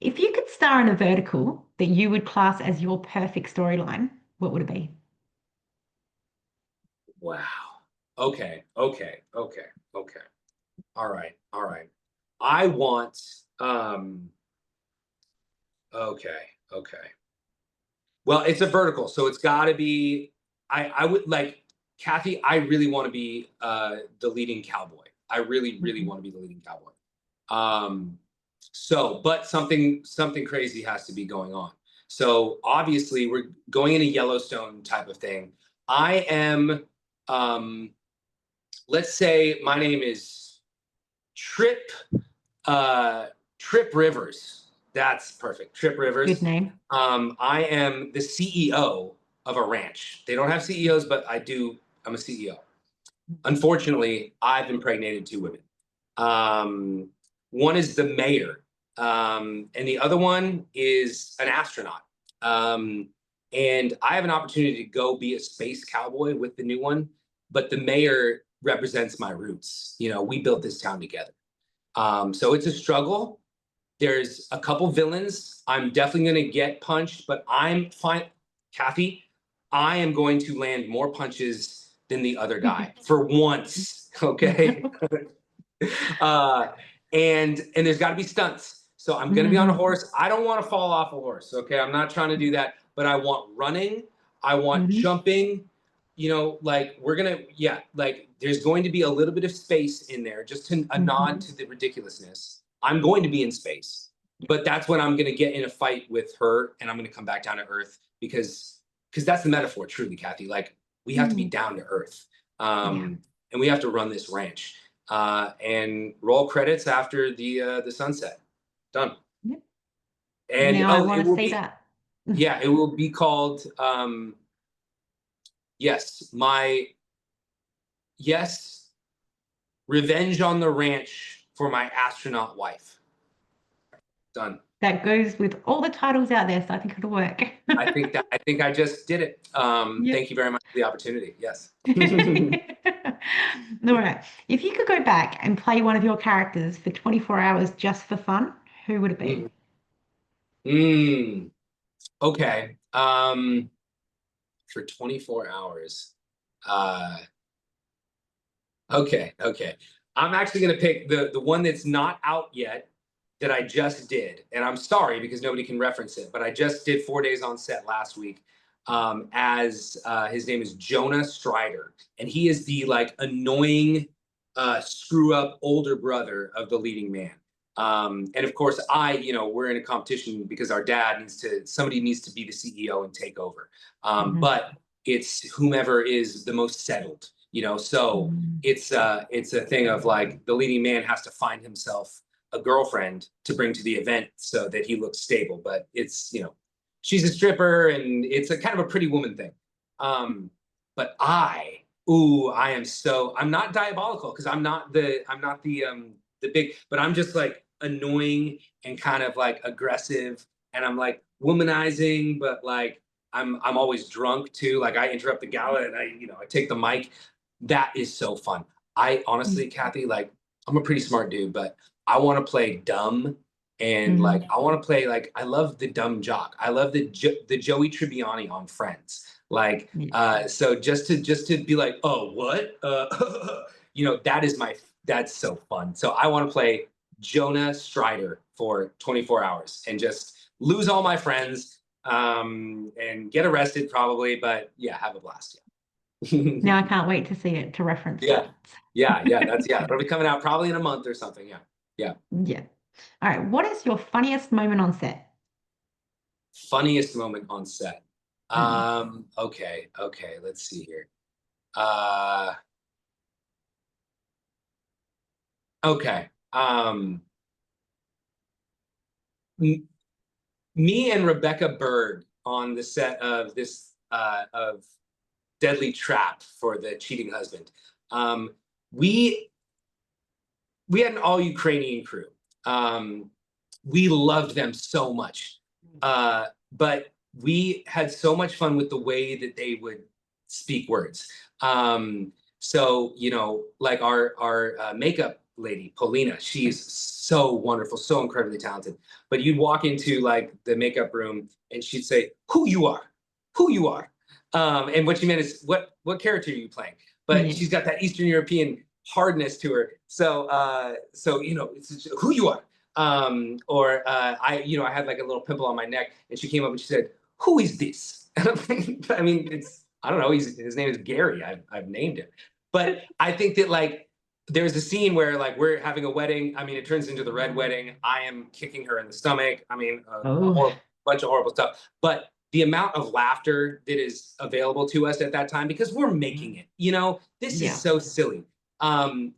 If you could star in a vertical that you would class as your perfect storyline, what would it be? Wow. Okay. Okay. Okay. Okay. All right. All right. I want um okay. Okay. Well, it's a vertical, so it's got to be I would like Kathy, I really want to be the leading cowboy. I really really Mhm. want to be the leading cowboy. Um but something crazy has to be going on. So obviously we're going in a Yellowstone type of thing. I am um let's say my name is Trip uh, Trip Rivers. That's perfect. Trip Good Rivers. name. I am the CEO of a ranch. They don't have CEOs, but I do. I'm a CEO. Unfortunately, I've impregnated two women. Um, One is the mayor, and the other one is an astronaut. Um, and I have an opportunity to go be a space cowboy with the new one, but the mayor represents my roots. You know, we built this town together. So it's a struggle. There's a couple villains. I'm definitely going to get punched, but I'm fine. Kathy, I am going to land more punches than the other guy for once. Okay. uh, and there's got to be stunts. So I'm going to be on a Mhm. horse. I don't want to fall off a horse. Okay. I'm not trying to do that, but I want running. I want Mhm. jumping. You know, like we're going to, yeah, like there's going to be a little bit of space in there, just to, a nod Mhm. to the ridiculousness. I'm going to be in space, but that's when I'm going to get in a fight with her and I'm going to come back down to earth because that's the metaphor, truly, Kathy. Like we have to be Mm. down to earth, Yeah. and we have to run this ranch and roll credits after the sunset. Done. Yep. And Now I oh, it want to will see be that. yeah, it will be called yes, my yes, Revenge on the Ranch for my astronaut wife. Done. That goes with all the titles out there, so I think it'll work. I think I just did it. Yep. Thank you very much for the opportunity. Yes. All right. If you could go back and play one of your characters for 24 hours just for fun, who would it be? Mm, mm, okay. For 24 hours. Uh, okay, okay. I'm actually gonna pick the one that's not out yet that I just did, and I'm sorry because nobody can reference it, but I just did 4 days on set last week. As his name is Jonah Strider, and he is the like annoying, screw up older brother of the leading man. And of course, we're in a competition because our dad somebody needs to be the CEO and take over. Mhm. But it's whomever is the most settled, you know. So Mhm. it's a thing of like the leading man has to find himself a girlfriend to bring to the event so that he looks stable. But it's, she's a stripper and it's a kind of a pretty woman thing. But I'm not diabolical because I'm not the big, but I'm just like annoying and kind of like aggressive and I'm like womanizing, but like I'm always drunk too. Like I interrupt the gala and I take the mic. That is so fun. I honestly, Kathy, like I'm a pretty smart dude, but I want to play dumb and like Mhm. I want to play like I love the dumb jock. I love the Joey Tribbiani on Friends. Like Yeah. so just to be like, "Oh, what?" That's so fun. So I want to play Jonah Strider for 24 hours and just lose all my friends and get arrested probably, but yeah, have a blast. Yeah. Now I can't wait to see it to reference Yeah. that. Yeah. It'll be coming out probably in a month or something. Yeah. Yeah. Yeah. All right. What is your funniest moment on set? Funniest moment on set. Mm. Okay. Let's see here. Uh, okay. M- Me and Rebecca Bird on the set of this of Deadly Trap for the cheating husband. Um, we we had an all Ukrainian crew. Um, we loved them so much, but we had so much fun with the way that they would speak words. So like our makeup lady, Paulina. She's so wonderful, so incredibly talented. But you'd walk into like the makeup room and she'd say, "Who you are? Who you are?" And what she meant is, what character are you playing? But Yeah. she's got that Eastern European hardness to her. So it's who you are. Or I had like a little pimple on my neck, and she came up and she said, "Who is this?" I mean, it's I don't know. His name is Gary. I've named him. But I think that like there's a scene where like we're having a wedding. I mean, it turns into the red wedding. I am kicking her in the stomach. I mean, a Oh, horrible bunch of horrible stuff. But the amount of laughter that is available to us at that time, because we're making it, this is yeah. so silly. And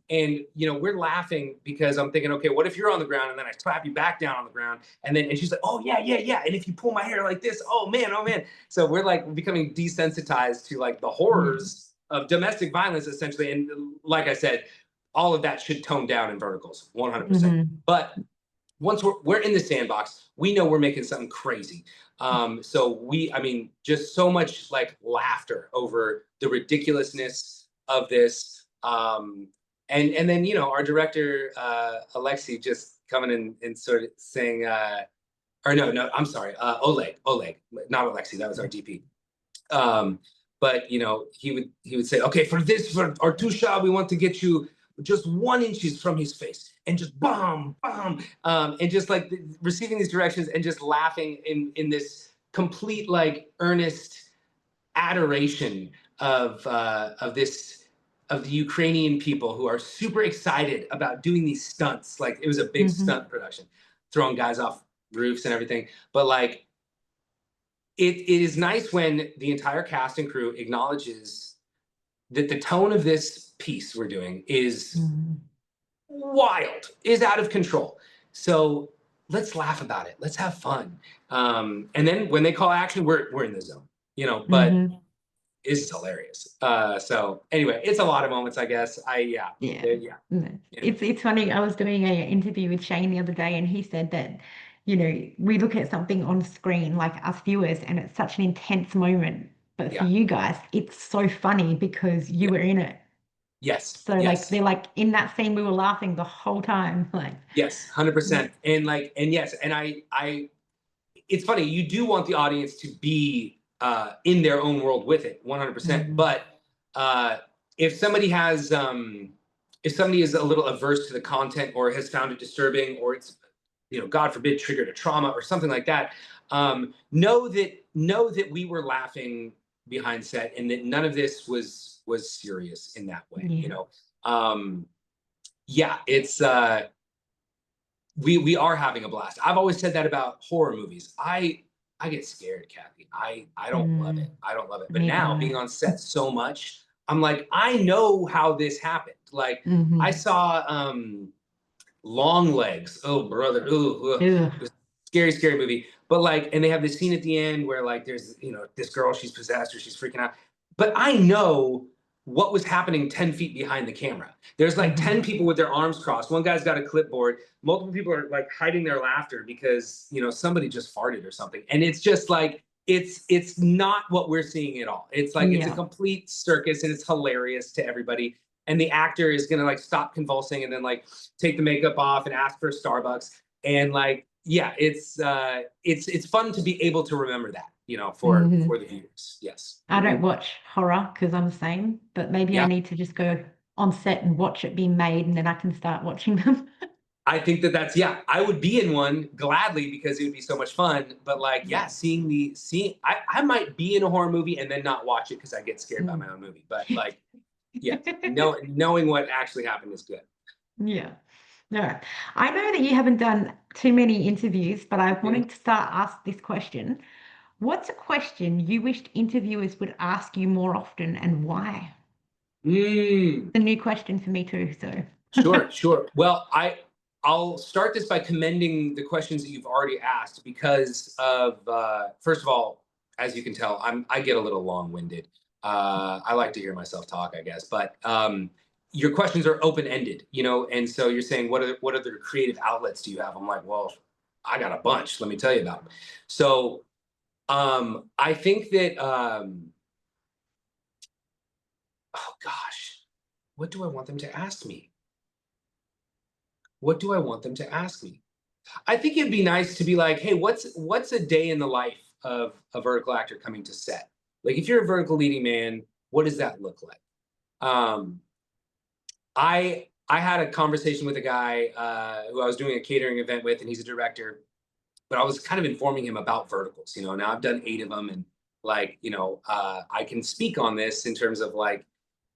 we're laughing because I'm thinking, okay, what if you're on the ground and then I slap you back down on the ground, and she's like, oh yeah, yeah, yeah, and if you pull my hair like this, oh man, oh man. So we're like becoming desensitized to like the Yeah. horrors of domestic violence, essentially. And like I said, all of that should tone down in verticals, 100%. Hmm. But once we're in the sandbox, we know we're making something crazy. I mean, just so much like laughter over the ridiculousness of this. And then our director Alexi just coming in and sort of saying, or no, I'm sorry, Oleg, not Alexi, that was our DP. Um, but he would say, okay, for our two shot, we want to get you just 1 inches from his face, and just bomb, bomb, and just like receiving these directions and just laughing in this complete like earnest adoration of the Ukrainian people who are super excited about doing these stunts. Like it was a big Hmm. stunt production, throwing guys off roofs and everything. But like it is nice when the entire cast and crew acknowledges that the tone of this piece we're doing is Hmm. wild, is out of control. So let's laugh about it. Let's have fun. And then when they call action, we're in the zone, but Hmm. it's hilarious. So anyway, it's a lot of moments, I guess. Yeah. Yeah. No. Yeah. It's funny. I was doing an interview with Shane the other day, and he said that, we look at something on screen like us viewers, and it's such an intense moment. But for Yeah. you guys, it's so funny because you Yeah. were in it. Yes. So like Yes. they're like in that scene, we were laughing the whole time. Like, Yes. 100%. And yes, and I it's funny, you do want the audience to be in their own world with it 100%. mhm. But uh, if somebody is a little averse to the content, or has found it disturbing, or it's god forbid triggered a trauma or something like that, know that we were laughing behind set, and that none of this was serious in that way. Yeah. um yeah, it's we are having a blast. I've always said that about horror movies. I get scared, Kathy. I don't love it. Mm, I don't love it. But me now too. being on set so much, I'm like, I know how this happened. Like I Hmm. saw Long Legs. Oh brother, ooh, ugh. Ugh. It was a scary, scary movie. But like, and they have this scene at the end where like there's this girl, she's possessed or she's freaking out. But I know what was happening 10 feet behind the camera. There's like 10 Hmm. people with their arms crossed. One guy's got a clipboard. Multiple people are like hiding their laughter because somebody just farted or something. And it's just like it's not what we're seeing at all. It's like it's a Yeah. complete circus, and it's hilarious to everybody. And the actor is gonna like stop convulsing and then like take the makeup off and ask for Starbucks. And like, yeah, it's fun to be able to remember that, for Hmm. the viewers. Yes. I don't watch horror because I'm the same, but maybe I Yeah. need to just go on set and watch it being made, and then I can start watching them. I think that's yeah. I would be in one gladly because it would be so much fun. But like, yeah, Yeah. seeing I might be in a horror movie and then not watch it because I get scared by Mm. my own movie. But like, yeah, knowing what actually happened is good. Yeah. All right. I know that you haven't done too many interviews, but I Mhm. wanted to start ask this question. What's a question you wished interviewers would ask you more often, and why? Mm. It's a new question for me too, so. Sure, sure. Well, I'll start this by commending the questions that you've already asked because of first of all, as you can tell, I get a little long-winded. I like to hear myself talk, I guess, but your questions are open-ended, and so you're saying what other creative outlets do you have? I'm like, well, I got a bunch. Let me tell you about them. So I think that oh gosh, what do I want them to ask me? what do I want them to ask me? I think it'd be nice to be like, hey, what's a day in the life of a vertical actor coming to set? Like, if you're a vertical leading man, what does that look like? Um, I had a conversation with a guy who I was doing a catering event with, and he's a director. But I was kind of informing him about verticals. Now I've done 8 of them, and like, I can speak on this in terms of like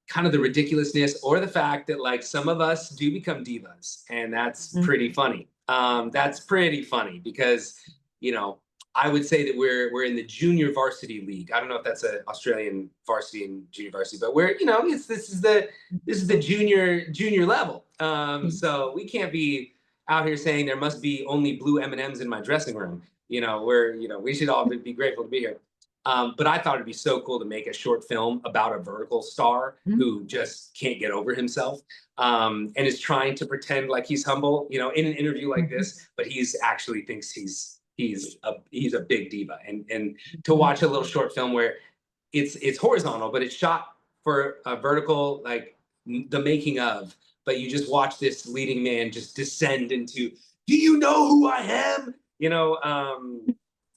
kind of the ridiculousness or the fact that like some of us do become divas, and that's Mm. pretty funny. That's pretty funny because you know I would say that we're in the junior varsity league. I don't know if that's an Australian varsity and junior varsity, but we're this is the junior level. Mm. So we can't be out here saying there must be only blue M&Ms in my dressing room. We should all be grateful to be here. But I thought it'd be so cool to make a short film about a vertical star Mm. who just can't get over himself, and is trying to pretend like he's humble, in an interview like this, but he's actually thinks he's a big diva. And to watch a little short film where it's horizontal, but it's shot for a vertical, like the making of, but you just watch this leading man just descend into, do you know who I am?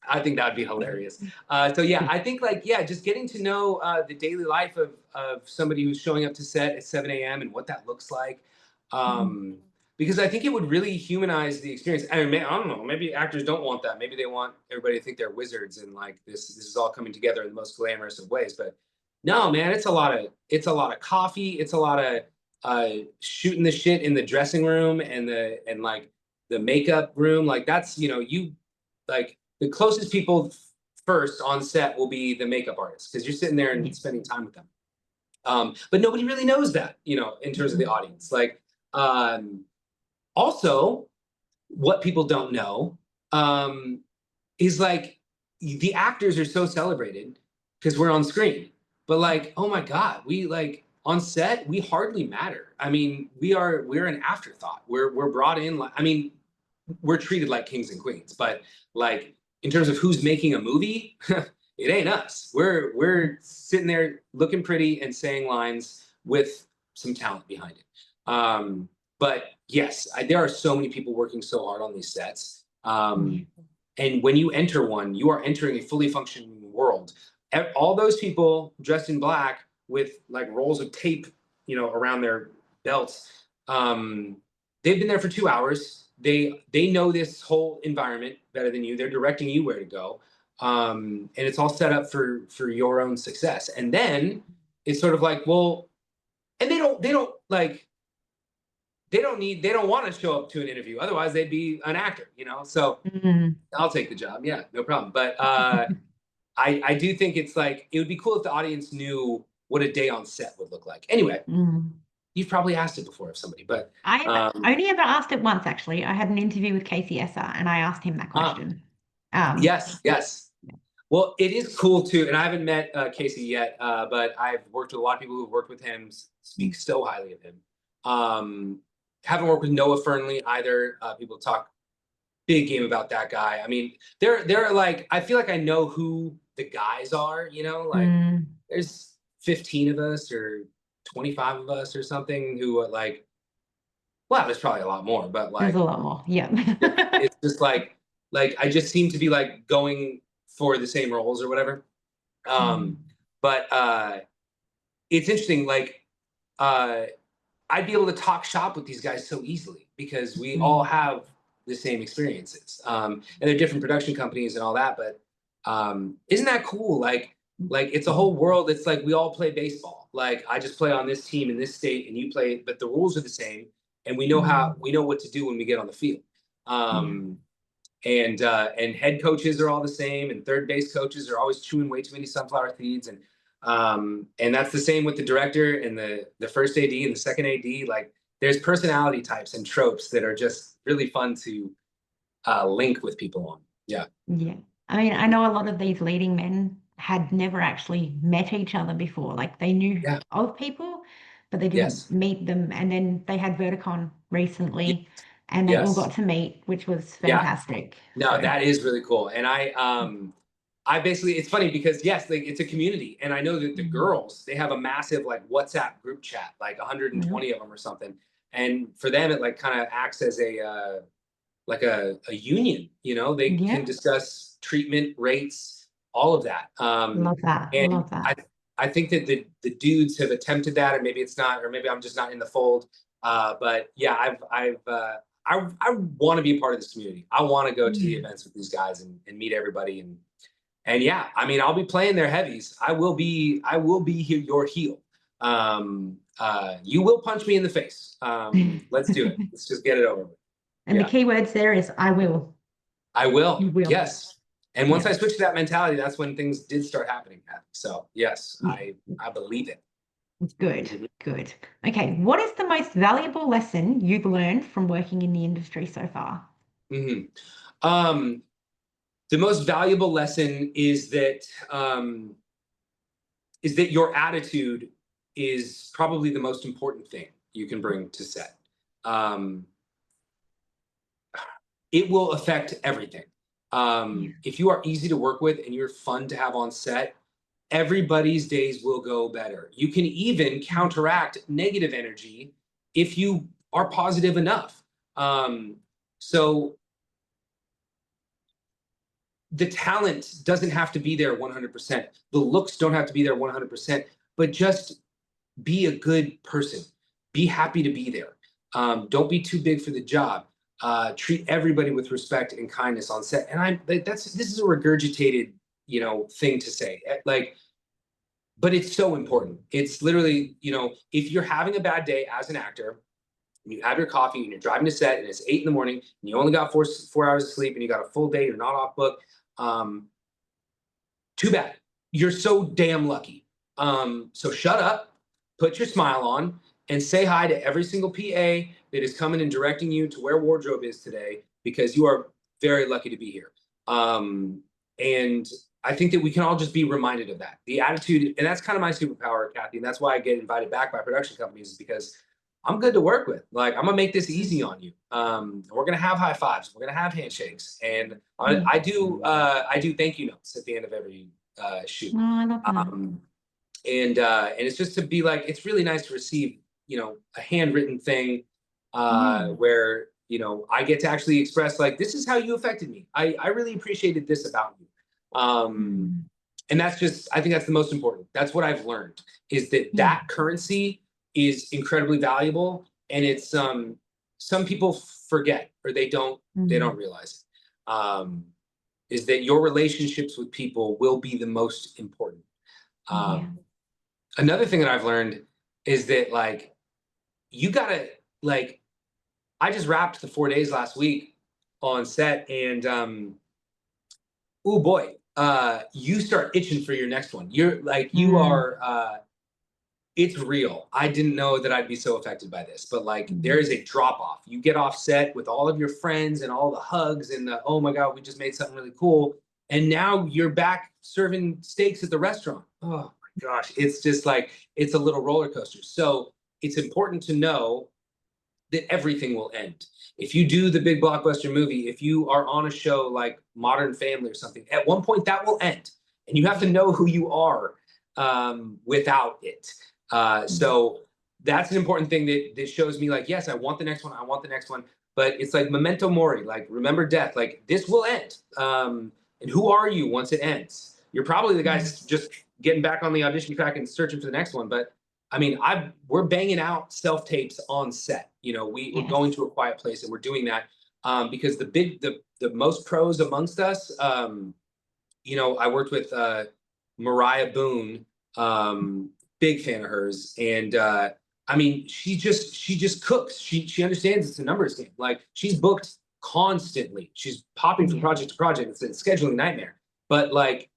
I think that'd be hilarious. So yeah, I think like, yeah, just getting to know the daily life of somebody who's showing up to set at 7 a.m. and what that looks like. Because I think it would really humanize the experience. I mean, I don't know, maybe actors don't want that. Maybe they want everybody to think they're wizards and like this is all coming together in the most glamorous of ways. But no, man, it's a lot of coffee. It's a lot of shooting the shit in the dressing room and like the makeup room. Like that's, you like the closest people first on set will be the makeup artists because you're sitting there and spending time with them. But nobody really knows that, in terms of the audience. Like, also, what people don't know is like the actors are so celebrated because we're on screen. But like, oh my God, we like on set, we hardly matter. I mean, we're an afterthought. We're brought in like, I mean, we're treated like kings and queens, but like in terms of who's making a movie, it ain't us. We're sitting there looking pretty and saying lines with some talent behind it. But yes, there are so many people working so hard on these sets. And when you enter one, you are entering a fully functioning world. All those people dressed in black with like rolls of tape, around their belts. They've been there for 2 hours. They know this whole environment better than you. They're directing you where to go, and it's all set up for your own success. And then it's sort of like, well, and they don't like they don't want to show up to an interview. Otherwise, they'd be an actor. So I'll take the job. Yeah, no problem. But I do think it's like it would be cool if the audience knew what a day on set would look like. Anyway, you've probably asked it before of somebody, but I've only ever asked it once, actually. I had an interview with Casey Esser and I asked him that question. Yes. Well, it is cool too, and I haven't met Casey yet, but I've worked with a lot of people who've worked with him, speak so highly of him. Haven't worked with Noah Fernley either. People talk big game about that guy. I mean, they're like, I feel like I know who the guys are, like there's 15 of us or 25 of us or something who are like, well, there's probably a lot more, but There's like, a lot more. Yeah. it's just like I just seem to be like going for the same roles or whatever. But it's interesting, like I'd be able to talk shop with these guys so easily because we all have the same experiences. And they're different production companies and all that, but isn't that cool? Like it's a whole world. It's like we all play baseball. Like I just play on this team in this state and you play, but the rules are the same. And we know what to do when we get on the field. And head coaches are all the same, and third base coaches are always chewing way too many sunflower seeds, and that's the same with the director and the first AD and the second AD. Like there's personality types and tropes that are just really fun to link with people on. Yeah. Yeah. I mean, I know a lot of these leading men had never actually met each other before. Like they knew of people, but they didn't meet them. And then they had Verticon recently and they all got to meet, which was fantastic. No, that is really cool. And I basically, it's funny because yes, like it's a community, and I know that the girls, they have a massive like WhatsApp group chat, like 120 of them or something. And for them, it like kind of acts as a like a union. You know, they can discuss treatment rates, all of that. Love that. And Love that. I think that the dudes have attempted that, and maybe it's not, or maybe I'm just not in the fold. But yeah, I want to be a part of this community. I want to go to the events with these guys and meet everybody. And yeah, I mean, I'll be playing their heavies. I will be here, your heel. You will punch me in the face. Let's do it. Let's just get it over with. And the key words there is I will. I will. You will. Yes. And once I switched to that mentality, that's when things did start happening. So yes, I believe it. Good, good. Okay, what is the most valuable lesson you've learned from working in the industry so far? The most valuable lesson is that your attitude is probably the most important thing you can bring to set. It will affect everything. If you are easy to work with and you're fun to have on set, everybody's days will go better. You can even counteract negative energy if you are positive enough. So the talent doesn't have to be there 100%. The looks don't have to be there 100%, but just be a good person. Be happy to be there. Don't be too big for the job. Treat everybody with respect and kindness on set. And this is a regurgitated, thing to say. But it's so important. It's literally, if you're having a bad day as an actor, and you have your coffee and you're driving to set and it's 8 a.m. and you only got 4 hours of sleep and you got a full day, you're not off book. Too bad. You're so damn lucky. So shut up, put your smile on, and say hi to every single PA that is coming and directing you to where wardrobe is today, because you are very lucky to be here. And I think that we can all just be reminded of that. The attitude, and that's kind of my superpower, Kathy, and that's why I get invited back by production companies, is because I'm good to work with. Like, I'm gonna make this easy on you. We're gonna have high fives. We're gonna have handshakes, and I do thank you notes at the end of every shoot. Oh, I love that. And it's just to be like, it's really nice to receive, a handwritten thing where I get to actually express like, this is how you affected me. I really appreciated this about you. And that's just, I think that's the most important. That's what I've learned, is that currency is incredibly valuable, and it's some people forget, or they don't realize it. Is that your relationships with people will be the most important. Another thing that I've learned is that, like, you gotta, like, I just wrapped the 4 days last week on set, and oh boy, you start itching for your next one. You're like, you are, it's real. I didn't know that I'd be so affected by this, but like, there is a drop off. You get off set with all of your friends and all the hugs and the, oh my God, we just made something really cool. And now you're back serving steaks at the restaurant. Oh my gosh. It's just like, it's a little roller coaster. So it's important to know that everything will end. If you do the big blockbuster movie, if you are on a show like Modern Family or something, at one point that will end, and you have to know who you are without it. So that's an important thing that shows me, like, yes, I want the next one. I want the next one. But it's like memento mori, like, remember death, like, this will end. And who are you once it ends? You're probably the guys just getting back on the audition track and searching for the next one. But I mean, we're banging out self-tapes on set. We're going to a quiet place, and we're doing that because the most pros amongst us, I worked with Mariah Boone, big fan of hers. And I mean, she just cooks. She understands it's a numbers game. Like, she's booked constantly. She's popping from project to project. It's a scheduling nightmare. But like,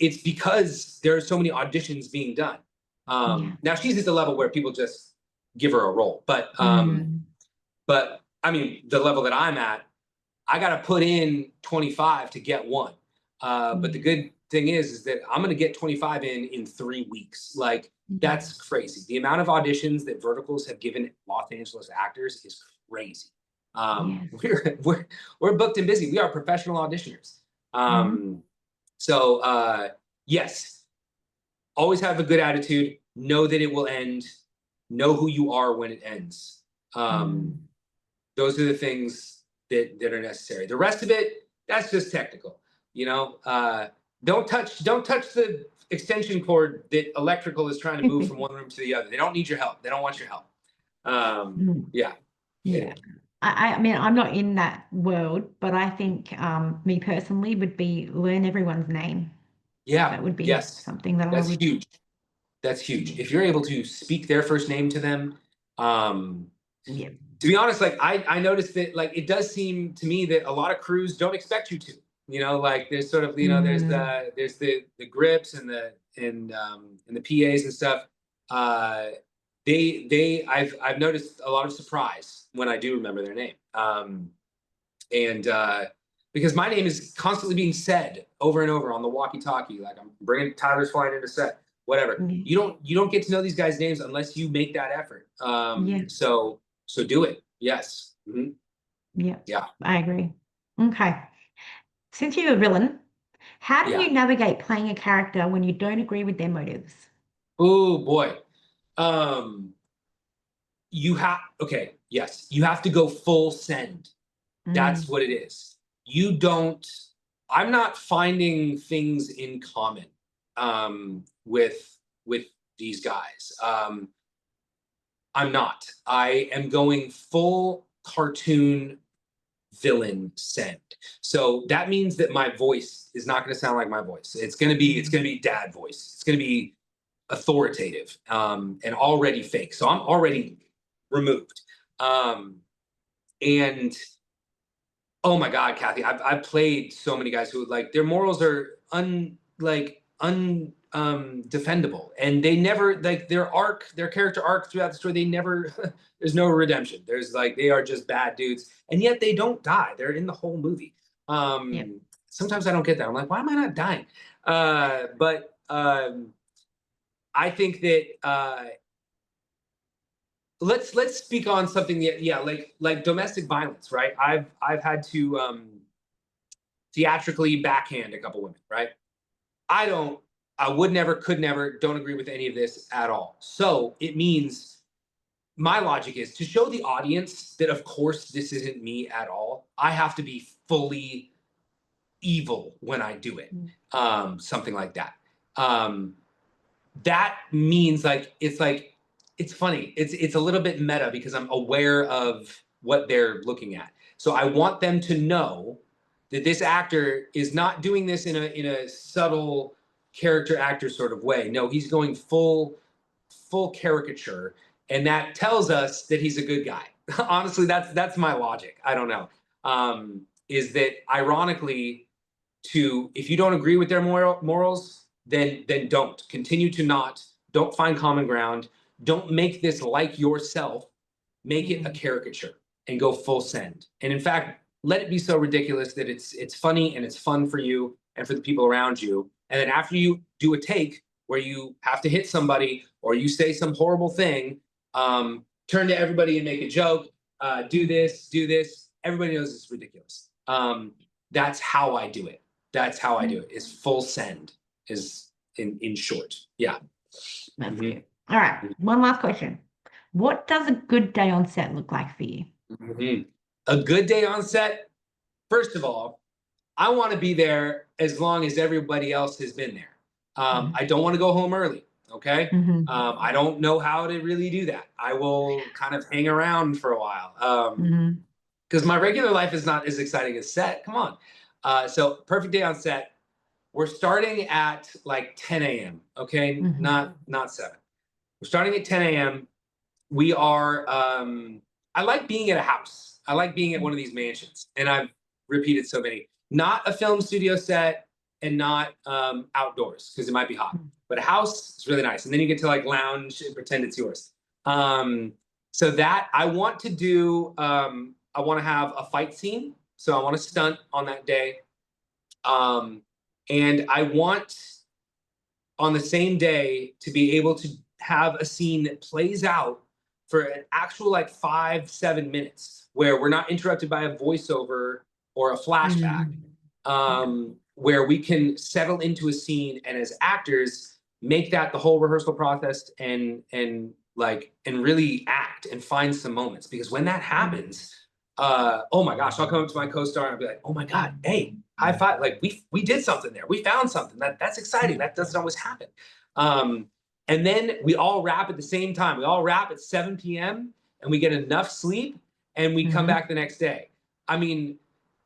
it's because there are so many auditions being done. Now she's at the level where people just give her a role, but I mean, the level that I'm at, I got to put in 25 to get one. But the good thing is that I'm going to get 25 in 3 weeks. Like, that's crazy. The amount of auditions that Verticals have given Los Angeles actors is crazy. We're booked and busy. We are professional auditioners. So yes, always have a good attitude. Know that it will end. Know who you are when it ends. Those are the things that are necessary. The rest of it, that's just technical. Don't touch the extension cord that electrical is trying to move from one room to the other. They don't need your help. They don't want your help. Yeah. Yeah. I mean, I'm not in that world, but I think me personally would be learn everyone's name. Yeah. That would be something that I That's would. huge. That's huge. If you're able to speak their first name to them, Yeah. to be honest, like I noticed that like it does seem to me that a lot of crews don't expect you to. Like there's sort of there's the grips and the PAs and stuff. I've noticed a lot of surprise when I do remember their name. Because my name is constantly being said over and over on the walkie-talkie, like I'm bringing Tyler's flying into set, whatever. You don't get to know these guys' names unless you make that effort. So do it. Yes. Yeah. I agree. Okay. Since you're a villain, how do you navigate playing a character when you don't agree with their motives? Oh boy. You have to go full send. That's what it is. I'm not finding things in common with these guys. I'm not. I am going full cartoon villain send. So that means that my voice is not going to sound like my voice. It's going to be dad voice. It's going to be authoritative and already fake. So I'm already removed. And oh my God, Kathy, I've played so many guys who like their morals are defendable, and they never like their character arc throughout the story. They never there's no redemption. There's they are just bad dudes, and yet they don't die. They're in the whole movie. Sometimes I don't get that. I'm like, why am I not dying? But I think that let's speak on something that like domestic violence, right? I've had to theatrically backhand a couple women, right? I would never, could never, don't agree with any of this at all. So it means my logic is to show the audience that of course this isn't me at all. I have to be fully evil when I do it. Something like that. That means it's funny. It's a little bit meta because I'm aware of what they're looking at. So I want them to know that this actor is not doing this in a subtle character actor sort of way. No, he's going full caricature, and that tells us that he's a good guy. Honestly, that's my logic. I don't know. Is that ironically if you don't agree with their morals, then don't continue to don't find common ground. Don't make this like yourself. Make it a caricature and go full send. And in fact, let it be so ridiculous that it's funny and it's fun for you and for the people around you. And then after you do a take where you have to hit somebody or you say some horrible thing, turn to everybody and make a joke. Do this. Everybody knows it's ridiculous. That's how I do it. That's how I do it. Is full send. Is in short. Yeah. That's good. All right. One last question. What does a good day on set look like for you? A good day on set, first of all, I want to be there as long as everybody else has been there. I don't want to go home early. Okay. I don't know how to really do that. I will kind of hang around for a while. Because my regular life is not as exciting as set. Come on. So perfect day on set. We're starting at like 10 a.m. Okay. Not 7. We're starting at 10 a.m. We are, I like being at a house. I like being at one of these mansions. And I've repeated so many. Not a film studio set and not outdoors because it might be hot. But a house is really nice. And then you get to lounge and pretend it's yours. So that I want to do, I want to have a fight scene. So I want to stunt on that day. And I want on the same day to be able to have a scene that plays out for an actual 5-7 minutes where we're not interrupted by a voiceover or a flashback, where we can settle into a scene and as actors make that the whole rehearsal process and like, and really act and find some moments, because when that happens, oh my gosh, I'll come up to my co-star and I'll be like, oh my God, hey, high five. Like we did something there. We found something that's exciting. That doesn't always happen. And then we all wrap at the same time. We all wrap at 7 p.m. and we get enough sleep and we come back the next day. I mean,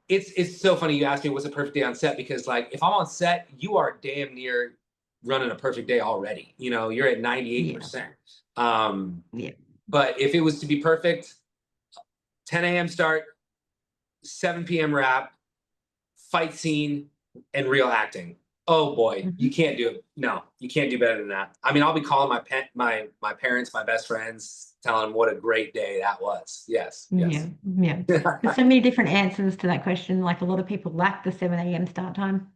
it's so funny you asked me what's a perfect day on set, because like if I'm on set, you are damn near running a perfect day already. You know, you're at 98%. But if it was to be perfect, 10 a.m. start, 7 p.m. wrap, fight scene, and real acting. Oh boy, you can't do it. No, you can't do better than that. I mean, I'll be calling my parents, my best friends, telling them what a great day that was. Yes. Yeah. There's so many different answers to that question. Like a lot of people lack the 7 a.m. start time.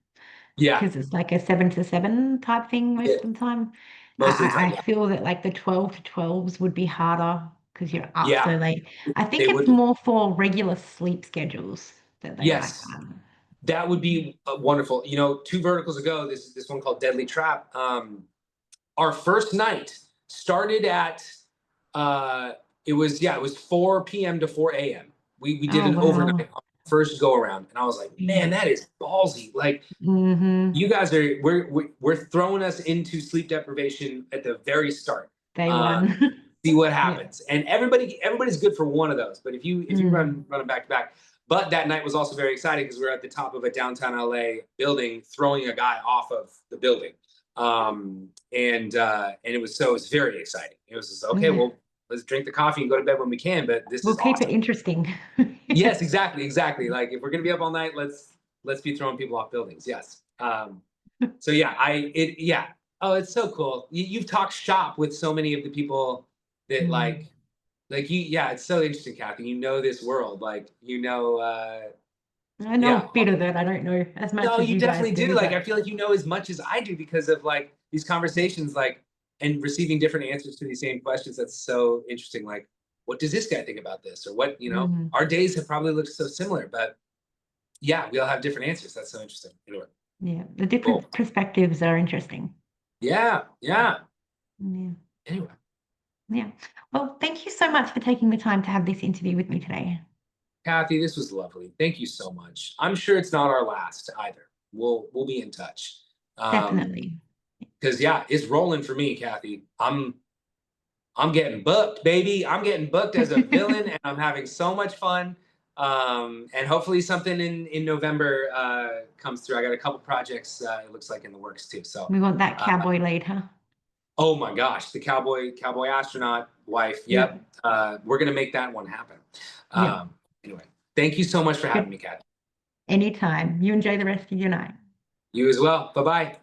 Yeah. Because it's like a 7 to 7 type thing most of the time. Most of the time, I feel that like the 12 to 12s would be harder because you're up so late. I think they it's would. more for regular sleep schedules that they like Yes. that. That would be wonderful. You know, 2 verticals ago, this one called Deadly Trap. Our first night started at it was 4 p.m. to 4 a.m. We did Oh, an wow. overnight on the first go around, and I was like, man, that is ballsy. Like you guys are we're throwing us into sleep deprivation at the very start. Day one. See what happens. And everybody's good for one of those. But if you run them back to back. But that night was also very exciting because we were at the top of a downtown LA building, throwing a guy off of the building. And it was very exciting. It was just, okay, well, let's drink the coffee and go to bed when we can, but We'll keep awesome. it interesting. Yes, exactly. Like if we're gonna be up all night, let's be throwing people off buildings. Yes. So yeah, oh, it's so cool. You've talked shop with so many of the people that like you. Yeah, it's so interesting, Kathy. You know this world, like I know a bit of it. I don't know as much no, as you you guys definitely do. do, Like, I but feel like you know as much as I do because of like these conversations, like, and receiving different answers to these same questions. That's so interesting. Like, what does this guy think about this? Or what, our days have probably looked so similar, but yeah, we all have different answers. That's so interesting. Anyway. yeah, the different perspectives are interesting. Yeah. Yeah. Anyway. Yeah. Well, thank you so much for taking the time to have this interview with me today. Kathy, this was lovely. Thank you so much. I'm sure it's not our last either. We'll be in touch. Definitely. Because yeah, it's rolling for me, Kathy. I'm getting booked, baby. I'm getting booked as a villain, and I'm having so much fun. And hopefully something in November comes through. I got a couple projects it looks like in the works too. So We want that cowboy lead, huh? oh my gosh, the cowboy astronaut wife. Yep. We're gonna make that one happen. Anyway, thank you so much for having me, Kathy. Anytime. You enjoy the rest of your night. You as well. Bye-bye.